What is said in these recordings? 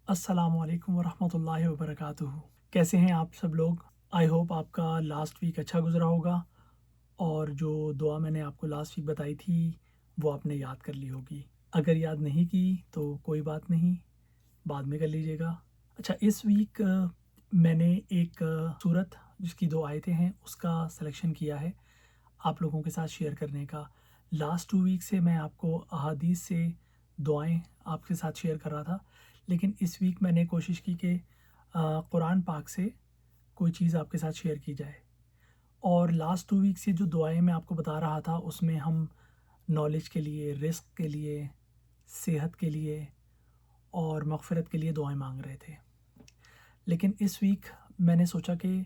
अस्सलामु अलैकुम वरहमतुल्लाहि वबरकातुहू। कैसे हैं आप सब लोग? आई होप आपका लास्ट वीक अच्छा गुज़रा होगा और जो दुआ मैंने आपको लास्ट वीक बताई थी वो आपने याद कर ली होगी। अगर याद नहीं की तो कोई बात नहीं, बाद में कर लीजिएगा। अच्छा, इस वीक मैंने एक सूरत जिसकी 2 आयतें हैं उसका सिलेक्शन किया है आप लोगों के साथ शेयर करने का। लास्ट 2 वीक से मैं आपको अहादीस से दुआएँ आपके साथ शेयर कर रहा था, लेकिन इस वीक मैंने कोशिश की कि कुरान पाक से कोई चीज़ आपके साथ शेयर की जाए। और लास्ट 2 वीक से जो दुआएँ मैं आपको बता रहा था उसमें हम नॉलेज के लिए, रिज़्क के लिए, सेहत के लिए और मग़फ़िरत के लिए दुआएँ माँग रहे थे। लेकिन इस वीक मैंने सोचा कि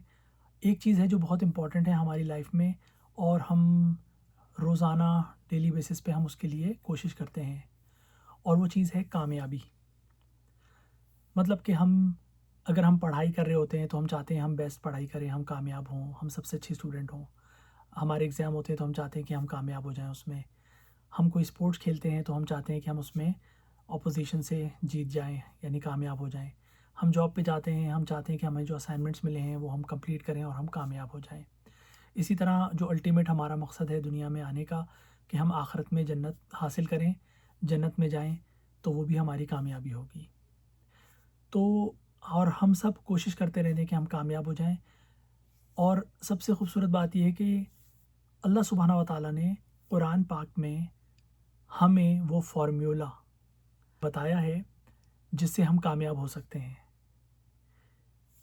एक चीज़ है जो बहुत इम्पोर्टेंट है हमारी लाइफ में और हम रोज़ाना डेली बेसिस पे हम उसके लिए कोशिश करते हैं, और वो चीज़ है कामयाबी। मतलब कि अगर हम पढ़ाई कर रहे होते हैं तो हम चाहते हैं हम बेस्ट पढ़ाई करें, हम कामयाब हों, हम सबसे अच्छे स्टूडेंट हों। हमारे एग्ज़ाम होते हैं तो हम चाहते हैं कि हम कामयाब हो जाएँ उसमें। हम कोई स्पोर्ट्स खेलते हैं तो हम चाहते हैं कि हम उसमें ऑपोज़िशन से जीत जाएँ, यानी कामयाब हो जाएँ। हम जॉब पे जाते हैं, हम चाहते हैं कि हमें जो असाइनमेंट्स मिले हैं वो हम कंप्लीट करें और हम कामयाब हो जाएँ। इसी तरह जो अल्टीमेट हमारा मकसद है दुनिया में आने का कि हम आखिरत में जन्नत हासिल करें, जन्नत में जाएँ, तो वो भी हमारी कामयाबी होगी। तो और हम सब कोशिश करते रहते हैं कि हम कामयाब हो जाएँ। और सबसे खूबसूरत बात ये है कि अल्लाह सुब्हाना व तआला ने कुरान पाक में हमें वो फ़ॉर्मूला बताया है जिससे हम कामयाब हो सकते हैं।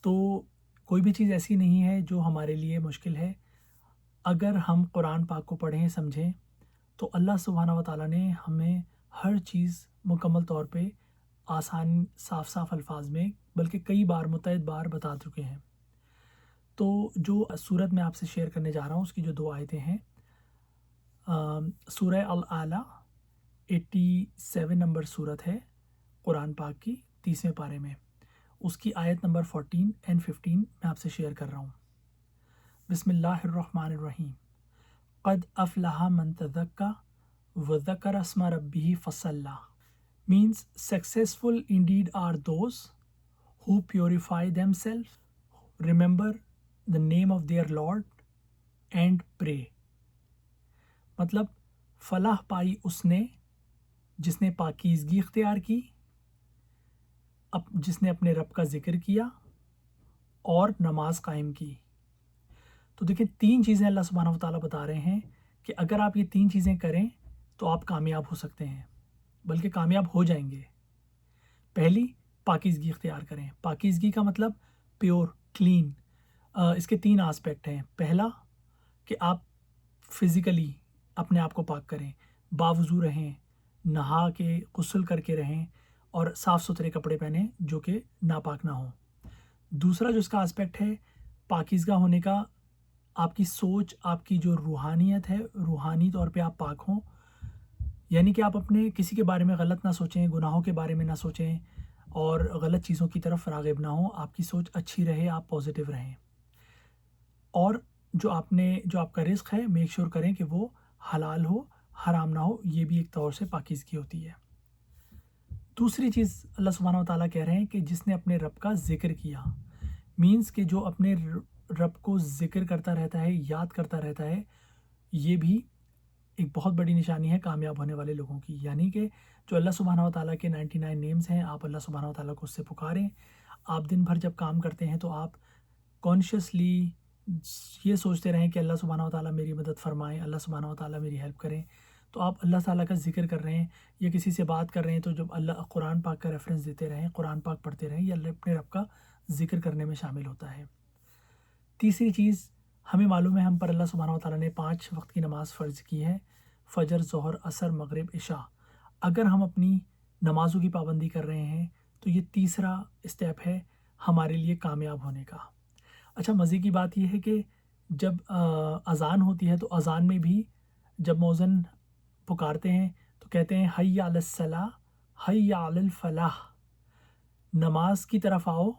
तो कोई भी चीज़ ऐसी नहीं है जो हमारे लिए मुश्किल है। अगर हम कुरान पाक को पढ़ें, समझें, तो अल्लाह सुब्हाना व तआला ने हमें हर चीज़ मुकम्मल तौर पे आसान साफ-साफ अल्फाज में बल्कि कई बार मुतअद्दिद बार बता चुके हैं। तो जो सूरत मैं आपसे शेयर करने जा रहा हूँ उसकी जो 2 आयतें हैं, सूरह अल आला 87 नंबर सूरत है कुरान पाक की 30वें पारे में। उसकी आयत नंबर 14 एंड 15 मैं आपसे शेयर कर रहा हूँ। बिस्मिल्लाहिर्रहमानिर्रहीम। क़द अफ़लह मन तज़क्का व ज़करा अस्मा रब्बिही फ़सल्ला। Means successful indeed are those who purify themselves, remember the name of their Lord and pray. मतलब फलाह पाई उसने जिसने पाकीज़गी इख्तियार की, जिसने अपने रब का ज़िक्र किया और नमाज कायम की। तो देखिए 3 चीज़ें अल्लाह सुब्हानहू व तआला बता रहे हैं कि अगर आप ये 3 चीज़ें करें तो आप कामयाब हो सकते हैं, बल्कि कामयाब हो जाएंगे। पहली, पाकीज़गी इख्तियार करें। पाकीज़गी का मतलब प्योर, क्लीन। इसके 3 आस्पेक्ट हैं। पहला कि आप फ़िज़िकली अपने आप को पाक करें, बावज़ू रहें, नहा के गुस्ल करके रहें और साफ़-सुथरे कपड़े पहनें जो कि नापाक ना हों। दूसरा जो इसका आस्पेक्ट है पाकीज़गा होने का, आपकी सोच, आपकी जो रूहानियत है, रूहानी तौर पे आप पाक हों। यानी कि आप अपने किसी के बारे में गलत ना सोचें, गुनाहों के बारे में ना सोचें और गलत चीज़ों की तरफ राग़िब ना हों। आपकी सोच अच्छी रहे, आप पॉज़िटिव रहें। और जो आपका रिज़्क है मेक श्योर करें कि वो हलाल हो, हराम ना हो। ये भी एक तौर से पाकीज़गी होती है। दूसरी चीज़ अल्लाह सुब्हानहू व तआला कह रहे हैं कि जिसने अपने रब का ज़िक्र किया, मीन्स कि जो अपने रब को ज़िक्र करता रहता है, याद करता रहता है, ये भी एक बहुत बड़ी निशानी है कामयाब होने वाले लोगों की। यानी कि जो अल्लाह सुब्हानहू व तआला के 99 नेम्स हैं, आप अल्लाह सुब्हानहू व तआला को उससे पुकारें। आप दिन भर जब काम करते हैं तो आप कॉन्शियसली ये सोचते रहें कि अल्लाह सुब्हानहू व तआला मेरी मदद फ़रमाएँ, अल्लाह सुब्हानहू व तआला मेरी हेल्प करें। तो आप अल्लाह ताला का ज़िक्र कर रहे हैं या किसी से बात कर रहे हैं तो जब अल्लाह कुरान पाक का रेफ़रेंस देते रहें, कुरान पाक पढ़ते रहें, ये अल्लाह अपने रब का ज़िक्र करने में शामिल होता है। तीसरी चीज़, हमें मालूम है हम पर अल्लाह सुब्हानहू व तआला ने 5 वक़्त की नमाज़ फ़र्ज़ की है, फ़जर, ज़ोहर, असर, मग़रिब, इशा। अगर हम अपनी नमाज़ों की पाबंदी कर रहे हैं तो ये तीसरा स्टेप है हमारे लिए कामयाब होने का। अच्छा, मज़े की बात ये है कि जब अज़ान होती है तो अज़ान में भी जब मौज़िन पुकारते हैं तो कहते हैं हय्या अलस सलाह, हय्या अलल फ़लाह। नमाज की तरफ आओ,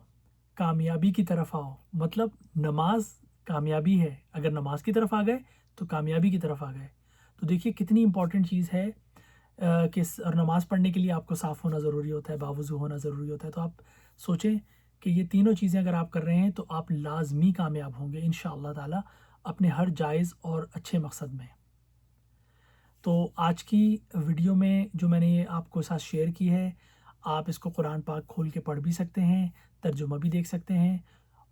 कामयाबी की तरफ आओ। मतलब नमाज कामयाबी है, अगर नमाज की तरफ आ गए तो कामयाबी की तरफ आ गए। तो देखिए कितनी इम्पोर्टेंट चीज़ है اور نماز پڑھنے کے لیے آپ کو صاف ہونا ضروری ہوتا ہے، باوضو ہونا ضروری ہوتا ہے۔ تو آپ سوچیں کہ یہ تینوں چیزیں اگر آپ کر رہے ہیں تو آپ لازمی کامیاب ہوں گے انشاءاللہ تعالیٰ اپنے ہر جائز اور اچھے مقصد میں۔ تو آج کی ویڈیو میں جو میں نے یہ آپ کو ساتھ شیئر کی ہے، آپ اس کو قرآن پاک کھول کے پڑھ بھی سکتے ہیں، ترجمہ بھی دیکھ سکتے ہیں،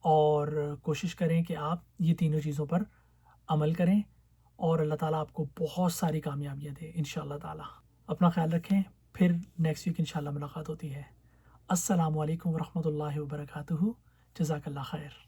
اور کوشش کریں کہ آپ یہ تینوں چیزوں پر عمل کریں، اور اللہ تعالیٰ آپ کو بہت ساری کامیابیاں دے انشاءاللہ تعالیٰ۔ اپنا خیال رکھیں، پھر نیکسٹ ویک انشاءاللہ ملاقات ہوتی ہے۔ السلام علیکم ورحمۃ اللہ وبرکاتہ۔ جزاک اللہ خیر۔